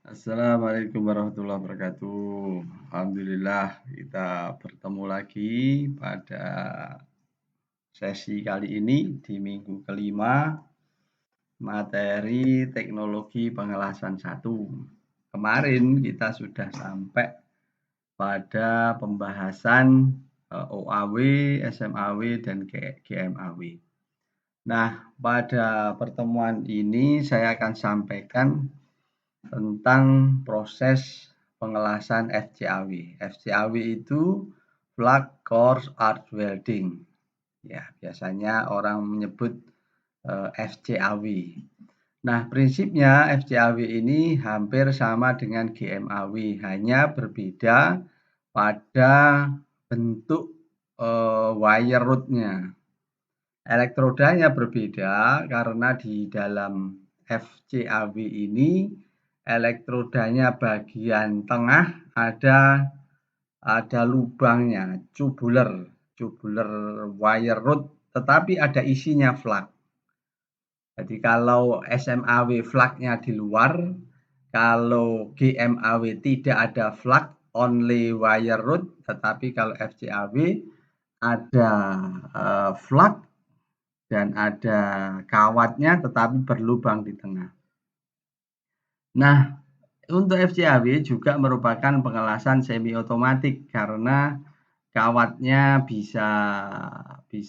Assalamualaikum warahmatullahi wabarakatuh. Alhamdulillah kita bertemu lagi pada sesi kali ini di minggu kelima materi teknologi pengelasan 1. Kemarin kita sudah sampai pada pembahasan OAW, SMAW, dan GMAW. Nah, pada pertemuan ini saya akan sampaikan tentang proses pengelasan FCAW. FCAW itu Flat Coarse Arc Welding. Ya, biasanya orang menyebut FCAW. Nah, prinsipnya FCAW ini hampir sama dengan GMAW, hanya berbeda pada bentuk wire rod-nya. Elektrodanya berbeda karena di dalam FCAW ini elektrodanya bagian tengah ada lubangnya, tubular wire rod, tetapi ada isinya flak. Jadi kalau SMAW flaknya di luar, kalau GMAW tidak ada flak, only wire rod, tetapi kalau FCAW ada flak dan ada kawatnya tetapi berlubang di tengah. Nah, untuk FCAW juga merupakan pengelasan semi otomatik karena kawatnya bisa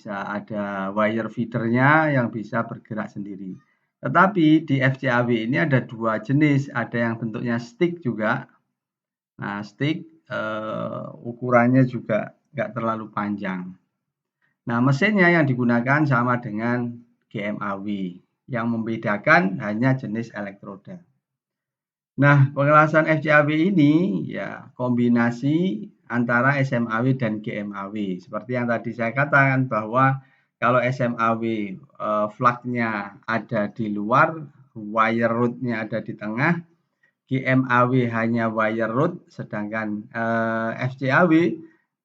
ada wire feedernya yang bisa bergerak sendiri. Tetapi di FCAW ini ada dua jenis, ada yang bentuknya stick juga. Nah, stick ukurannya juga nggak terlalu panjang. Nah, mesinnya yang digunakan sama dengan GMAW. Yang membedakan hanya jenis elektroda. Nah, pengelasan FCAW ini ya kombinasi antara SMAW dan GMAW. Seperti yang tadi saya katakan bahwa kalau SMAW flaknya ada di luar, wire rod-nya ada di tengah, GMAW hanya wire rod, sedangkan FCAW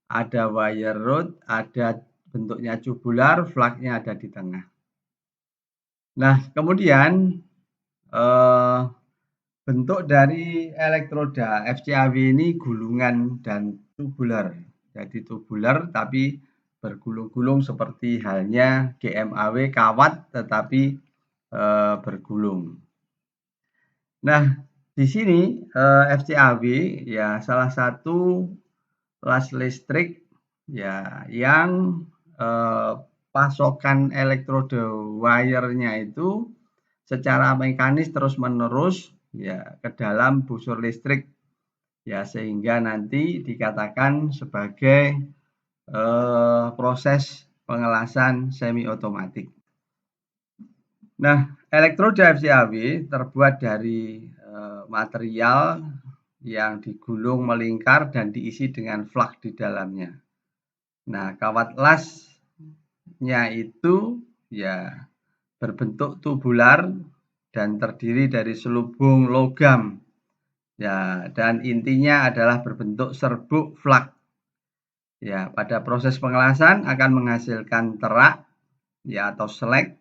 ada wire rod, ada bentuknya tubular, flaknya ada di tengah. Nah, kemudian bentuk dari elektroda FCAW ini gulungan dan tubular. Jadi tubular tapi bergulung-gulung seperti halnya GMAW kawat tetapi bergulung. Nah, di sini FCAW ya salah satu las listrik ya yang pasokan elektroda wire-nya itu secara mekanis terus-menerus ya ke dalam busur listrik ya sehingga nanti dikatakan sebagai proses pengelasan semi otomatik. Nah, elektroda FCAW terbuat dari material yang digulung melingkar dan diisi dengan flak di dalamnya. Nah, kawat lasnya itu ya berbentuk tubular dan terdiri dari selubung logam. Ya, dan intinya adalah berbentuk serbuk flak. Ya, pada proses pengelasan akan menghasilkan terak ya atau slag.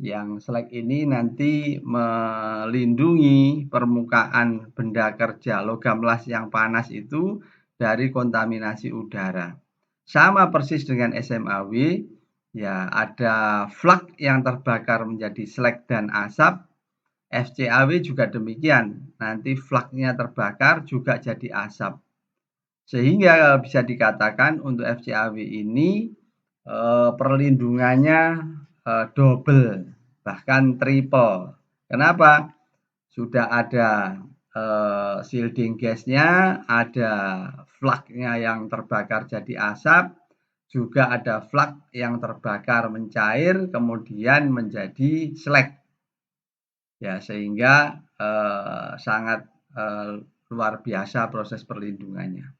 Yang slag ini nanti melindungi permukaan benda kerja logam las yang panas itu dari kontaminasi udara. Sama persis dengan SMAW, ya ada flak yang terbakar menjadi slag dan asap. FCAW juga demikian, nanti flaknya terbakar juga jadi asap. Sehingga bisa dikatakan untuk FCAW ini perlindungannya double, bahkan triple. Kenapa? Sudah ada shielding gasnya, ada flaknya yang terbakar jadi asap, juga ada flak yang terbakar mencair kemudian menjadi slag. Ya, sehingga sangat luar biasa proses perlindungannya.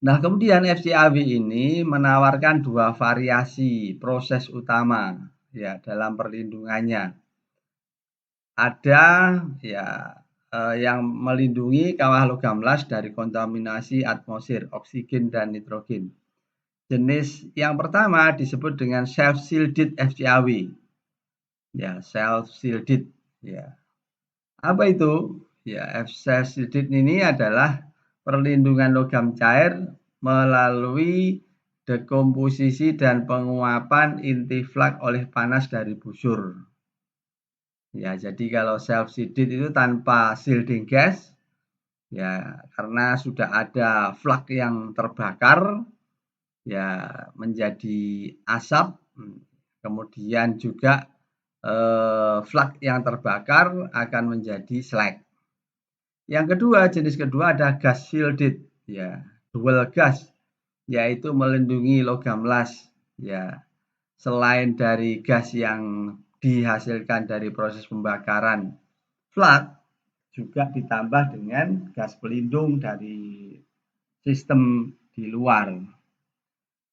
Nah, kemudian FCAW ini menawarkan dua variasi proses utama ya dalam perlindungannya. Ada ya yang melindungi kawah logam las dari kontaminasi atmosfer, oksigen dan nitrogen. Jenis yang pertama disebut dengan self-shielded FCAW. Ya, self-shielded ya. Apa itu? Ya, FCSD ini adalah perlindungan logam cair melalui dekomposisi dan penguapan inti flak oleh panas dari busur. Ya, jadi kalau self seeded itu tanpa shielding gas, ya karena sudah ada flak yang terbakar, ya menjadi asap, kemudian juga flak yang terbakar akan menjadi slag. Yang kedua, jenis kedua ada gas shielded, ya dual gas, yaitu melindungi logam las, ya selain dari gas yang dihasilkan dari proses pembakaran flak, juga ditambah dengan gas pelindung dari sistem di luar.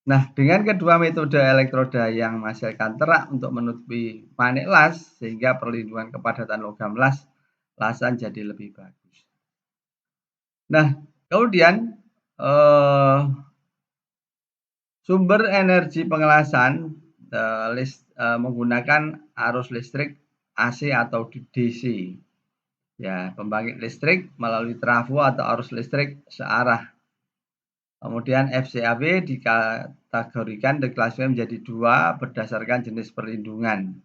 Nah, dengan kedua metode elektroda yang menghasilkan terak untuk menutupi panik las, sehingga perlindungan kepadatan logam lasan jadi lebih bagus. Nah, kemudian sumber energi pengelasan menggunakan arus listrik AC atau DC. Ya, pembangkit listrik melalui trafo atau arus listrik searah. Kemudian FCAW dikategorikan diklasifikasi menjadi dua berdasarkan jenis perlindungan.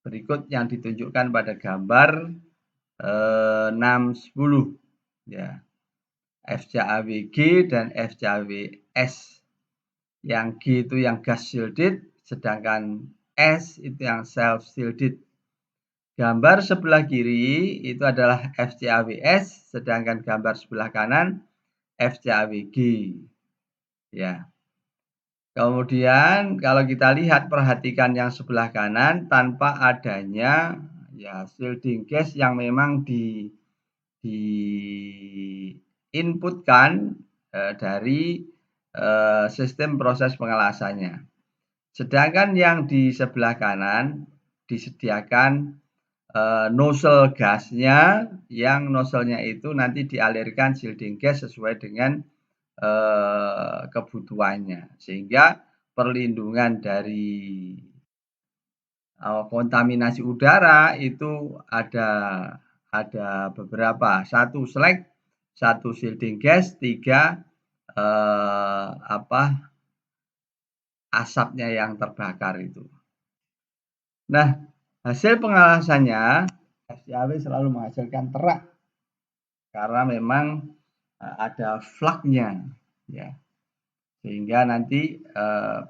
Berikut yang ditunjukkan pada gambar 610, ya. FCAW G dan FCAW S. Yang G itu yang gas shielded, sedangkan S itu yang self shielded. Gambar sebelah kiri itu adalah FCAWS, sedangkan gambar sebelah kanan FCAWG. Ya. Kemudian kalau kita lihat, perhatikan yang sebelah kanan tanpa adanya ya shielding gas yang memang di inputkan dari sistem proses pengelasannya. Sedangkan yang di sebelah kanan disediakan nozzle gasnya, yang nozzle-nya itu nanti dialirkan shielding gas sesuai dengan kebutuhannya, sehingga perlindungan dari kontaminasi udara itu ada beberapa, 1 slag, 1 shielding gas, 3 asapnya yang terbakar itu. Nah, hasil pengelasannya FCAW selalu menghasilkan terak karena memang ada flaknya, ya, sehingga nanti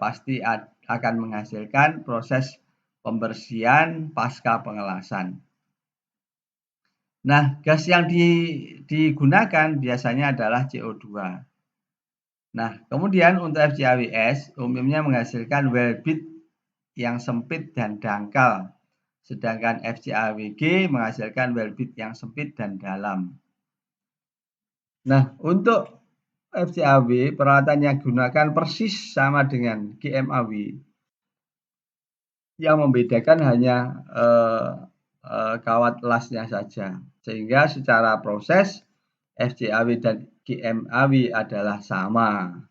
pasti akan menghasilkan proses pembersihan pasca pengelasan. Nah, gas yang digunakan biasanya adalah CO2. Nah, kemudian untuk FCAWS umumnya menghasilkan well bit yang sempit dan dangkal, sedangkan FCAWG menghasilkan well bit yang sempit dan dalam. Nah, untuk FCAW peralatan yang digunakan persis sama dengan GMAW. Yang membedakan hanya kawat lasnya saja. Sehingga secara proses FCAW dan GMAW adalah sama.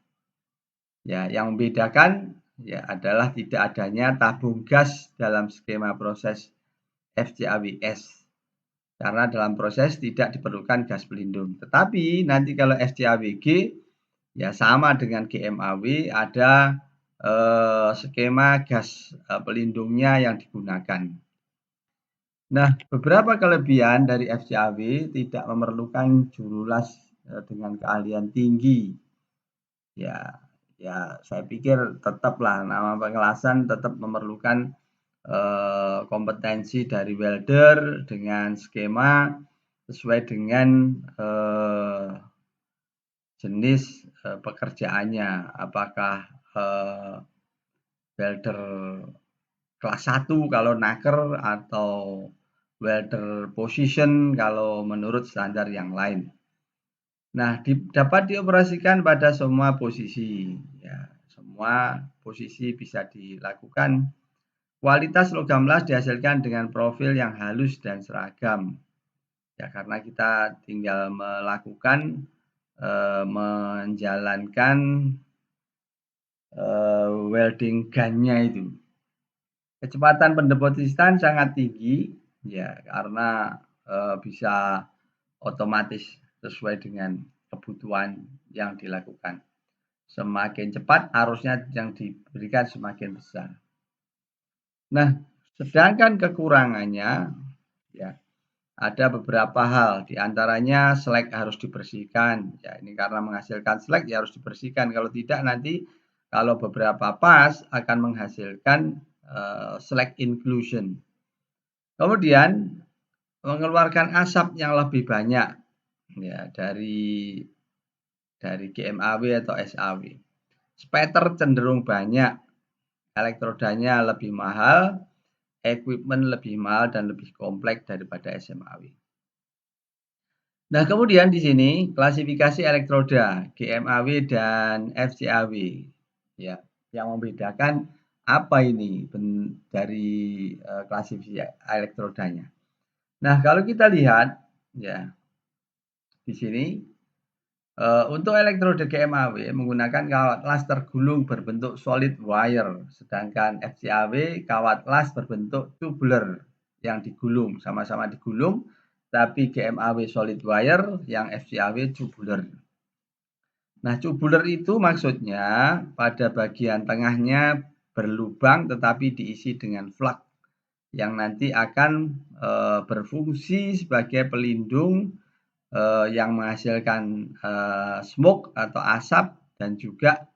Ya, yang membedakan ya adalah tidak adanya tabung gas dalam skema proses FCAWS. Karena dalam proses tidak diperlukan gas pelindung. Tetapi nanti kalau FCAWG ya sama dengan GMAW, ada skema gas pelindungnya yang digunakan. Nah, beberapa kelebihan dari FCAW tidak memerlukan juru las dengan keahlian tinggi. Ya, saya pikir tetaplah nama pengelasan tetap memerlukan kompetensi dari welder dengan skema sesuai dengan jenis pekerjaannya, apakah welder kelas 1 kalau naker atau welder position kalau menurut standar yang lain. Nah, dapat dioperasikan pada semua posisi, ya, semua posisi bisa dilakukan. Kualitas logam las dihasilkan dengan profil yang halus dan seragam. Ya, karena kita tinggal melakukan menjalankan welding gun-nya itu. Kecepatan pendepositian sangat tinggi, ya, karena bisa otomatis sesuai dengan kebutuhan yang dilakukan. Semakin cepat arusnya yang diberikan semakin besar. Nah, sedangkan kekurangannya ya ada beberapa hal, di antaranya selek harus dibersihkan. Ya, ini karena menghasilkan selek ya harus dibersihkan. Kalau tidak nanti kalau beberapa pas akan menghasilkan selek inclusion. Kemudian mengeluarkan asap yang lebih banyak ya dari GMAW atau SAW. Spatter cenderung banyak, elektrodanya lebih mahal, equipment lebih mahal dan lebih kompleks daripada SMAW. Nah, kemudian di sini klasifikasi elektroda GMAW dan FCAW. Ya, yang membedakan apa ini dari klasifikasi elektrodanya. Nah, kalau kita lihat ya di sini untuk elektroda GMAW menggunakan kawat las tergulung berbentuk solid wire, sedangkan FCAW kawat las berbentuk tubular yang digulung, sama-sama digulung, tapi GMAW solid wire, yang FCAW tubular. Nah, tubular itu maksudnya pada bagian tengahnya berlubang tetapi diisi dengan flux yang nanti akan berfungsi sebagai pelindung yang menghasilkan smoke atau asap dan juga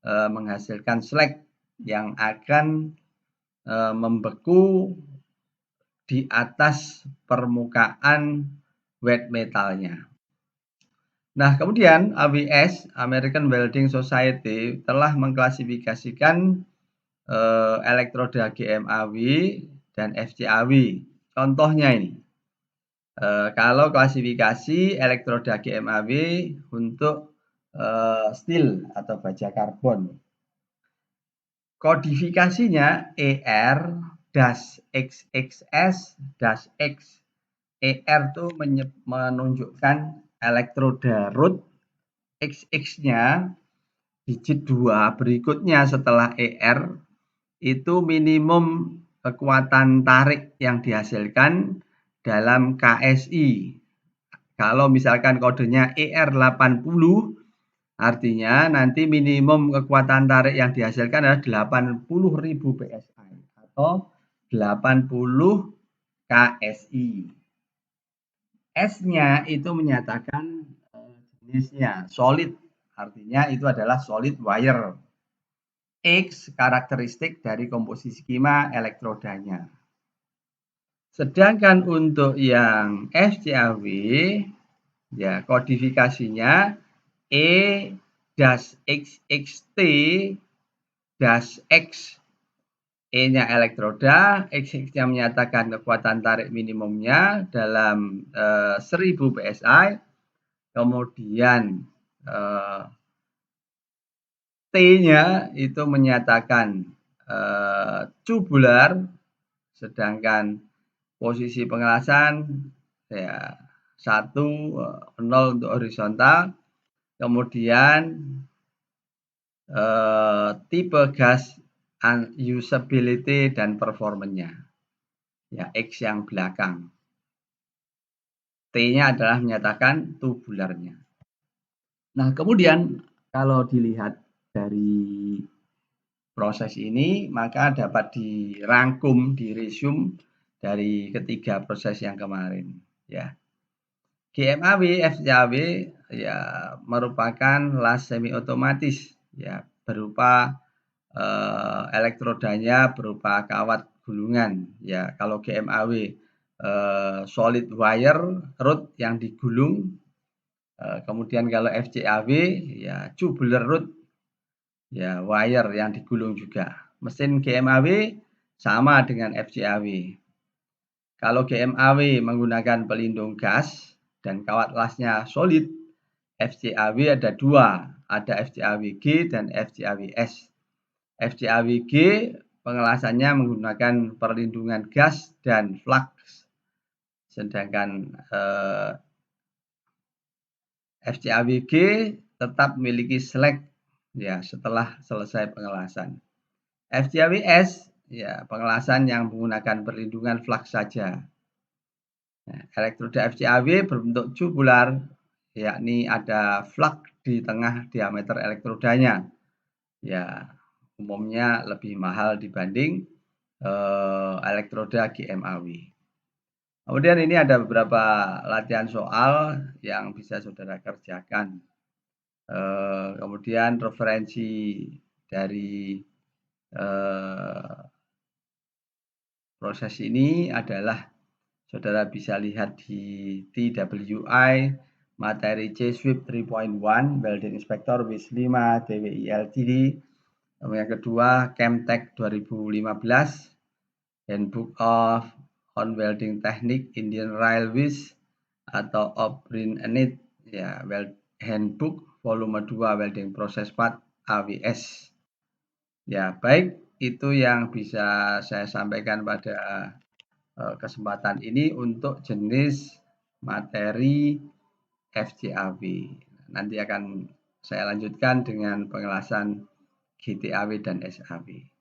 menghasilkan slag yang akan membeku di atas permukaan wet metalnya. Nah, kemudian AWS, American Welding Society, telah mengklasifikasikan elektroda GMAW dan FCAW. Contohnya ini, kalau klasifikasi elektroda GMAW untuk steel atau baja karbon. Kodifikasinya ER-XXS-X. ER itu menunjukkan elektroda root, XX-nya digit 2 berikutnya setelah ER itu minimum kekuatan tarik yang dihasilkan dalam KSI. Kalau misalkan kodenya ER80 artinya nanti minimum kekuatan tarik yang dihasilkan adalah 80.000 PSI atau 80 KSI. S-nya itu menyatakan jenisnya solid, artinya itu adalah solid wire. X karakteristik dari komposisi kimia elektrodanya. Sedangkan untuk yang FCAW ya kodifikasinya E-XXT-X. E-nya elektroda, XX-nya menyatakan kekuatan tarik minimumnya dalam 1000 PSI. Kemudian T-nya itu menyatakan tubular, sedangkan posisi pengelasan ya 1, 0 untuk horizontal. Kemudian tipe gas usability dan performanya ya X yang belakang. T-nya adalah menyatakan tubularnya. Nah, kemudian kalau dilihat dari proses ini maka dapat dirangkum, diresume dari ketiga proses yang kemarin ya. GMAW, FCAW ya merupakan las semi otomatis ya berupa elektrodanya berupa kawat gulungan ya. Kalau GMAW solid wire rod yang digulung, kemudian kalau FCAW ya tubular rod ya wire yang digulung juga. Mesin GMAW sama dengan FCAW. Kalau GMAW menggunakan pelindung gas dan kawat lasnya solid, FCAW ada dua, ada FCAW-G dan FCAW-S. FCAW-G pengelasannya menggunakan perlindungan gas dan flux, sedangkan FCAW-G tetap memiliki slag ya setelah selesai pengelasan. FCAW-S ya pengelasan yang menggunakan perlindungan flux saja. Nah, elektroda FCAW berbentuk tubular, yakni ada flak di tengah diameter elektrodanya. Ya, umumnya lebih mahal dibanding elektroda GMAW. Kemudian ini ada beberapa latihan soal yang bisa saudara kerjakan. Kemudian referensi dari proses ini adalah saudara bisa lihat di TWI materi C-Sweep 3.1 Welding Inspector WIS 5 TWI LTD. Yang kedua Chemtech 2015 Handbook of on Welding Technique Indian Railways atau Obrin Enid ya, Handbook volume 2 Welding Process Part AWS. Ya, baik, itu yang bisa saya sampaikan pada kesempatan ini untuk jenis materi FCAW. Nanti akan saya lanjutkan dengan pengelasan GTAW dan SAW.